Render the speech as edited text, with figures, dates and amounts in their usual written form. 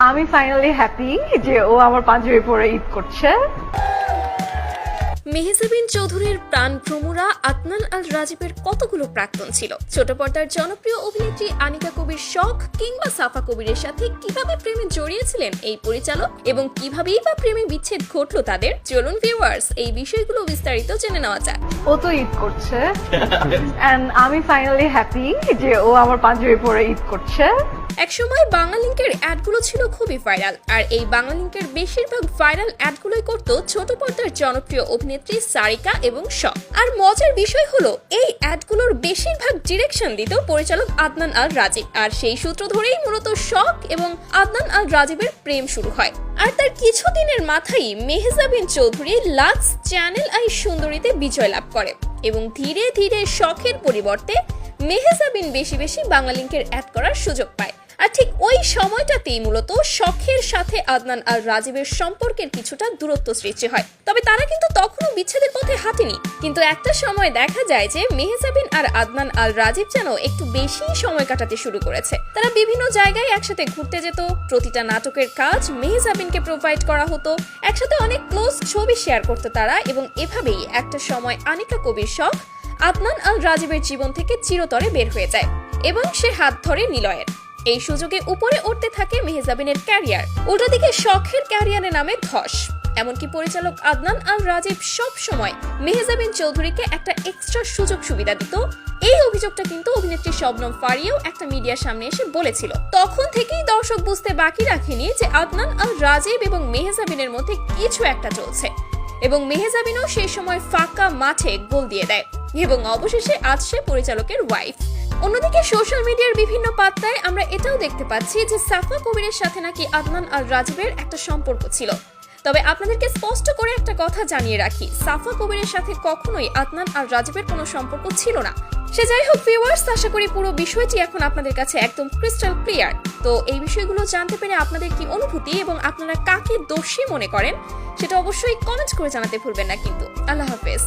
আমি finally happy যে ও আমার পাঞ্জাবি পরে ঈদ করছে। মেহজাবিন চৌধুরীর প্রাণ ভ্রমরা আদনান আল রাজীবের কতগুলো প্রাক্তন ছিল। ছোট পর্দার জনপ্রিয় অভিনেত্রী আনিকা কবির শখ কিংবা সাফা কবিরের সাথে কিভাবে প্রেমে জড়িয়েছিলেন এই পরিচালক এবং কিভাবেই বা প্রেমে বিচ্ছেদ ঘটলো তাদের। চলুন ভিউয়ার্স এই বিষয়গুলো বিস্তারিত জেনে নেওয়া যাক। ও তো ঈদ করছে এন্ড আমি ফাইনালি হ্যাপি যে ও আমার পাঞ্জাবি পরে ঈদ করছে। একসময় বাংলালিংকের অ্যাডগুলো ছিল খুবই ভাইরাল, আর এই বাংলালিংকের বেশিরভাগ ভাইরাল অ্যাডগুলোই করত ছোট পর্দার জনপ্রিয় অভিনেত্রী সারিকা এবং শখ। আর মজার বিষয় হলো এই অ্যাডগুলোর বেশিরভাগ ডিরেকশন দিত পরিচালক আদনান আল রাজীব, আর সেই সূত্র ধরেই মূলত শখ এবং আদনান আল রাজীবের প্রেম শুরু হয়। আর তার কিছুদিনের মাথায় Mehjabin Chowdhury Lux channel I সুন্দরীতে বিজয় লাভ করে এবং ধীরে ধীরে শখের পরিবর্তে মেহজাবিন বেশি বেশি বাংলালিংকের অ্যাড করার সুযোগ পায়। আর ঠিক ওই সময়টাতেই মূলত শখের সাথে আদনান আল রাজীবের সম্পর্কের কিছুটা দূরত্ব সৃষ্টি হয়। তবে তারা কিন্তু তখনও বিচ্ছেদের পথে হাঁটেনি। কিন্তু একটা সময় দেখা যায় যে মেহজাবিন আর আদনান আল রাজীব যেন একটু বেশি সময় কাটাতে শুরু করেছে। তারা বিভিন্ন জায়গায় একসাথে ঘুরতে যেত, প্রতিটা নাটকের কাজ মেহজাবিনকে প্রোভাইড করা হতো, একসাথে অনেক ক্লোজ ছবি শেয়ার করতো তারা, এবং এভাবেই একটা সময় আনিকা কবির শখ আদনান আল রাজীবের জীবন থেকে চিরতরে বের হয়ে যায় এবং সে হাত ধরে নিলয়ের। এই সুযোগে উপরে উঠতে থাকে মেহজাবিনের ক্যারিয়ার, উল্টোদিকে শখের ক্যারিয়ারে নামে ধস। এমনকি পরিচালক আদনান আল রাজীব সব সময় মেহজাবিন চৌধুরীকে একটা এক্সট্রা সুযোগ সুবিধা দিত। এই অভিযোগটা কিন্তু অভিনেত্রী শবনম ফারিয়াও একটা মিডিয়ার সামনে এসে বলেছিল। তখন থেকেই দর্শক বুঝতে বাকি রাখেনি যে আদনান আল রাজীব এবং মেহজাবিনের মধ্যে কিছু একটা চলছে, এবং মেহজাবিনও সেই সময় ফাঁকা মাঠে গোল দিয়ে দেয় এবং অবশেষে আজ সে পরিচালকের ওয়াইফ। অন্যদিকে সোশ্যাল মিডিয়ার বিভিন্ন পাতায় আমরা এটাও দেখতে পাচ্ছি যে সাফা কবিরের সাথে নাকি আদনান আল রাজীবের একটা সম্পর্ক ছিল। তবে আপনাদেরকে স্পষ্ট করে একটা কথা জানিয়ে রাখি, সাফা কবিরের সাথে কখনোই আদনান আল রাজীবের কোনো সম্পর্ক ছিল না। সে যাই হোক ভিউয়ার্স, আশা করি পুরো বিষয়টি এখন আপনাদের কাছে একদম ক্রিস্টাল ক্লিয়ার। তো এই বিষয়গুলো জানতে পেরে আপনাদের কি অনুভূতি এবং আপনারা কাকে দোষী মনে করেন সেটা অবশ্যই কমেন্ট করে জানাতে ভুলবেন না কিন্তু। আল্লাহ হাফেজ।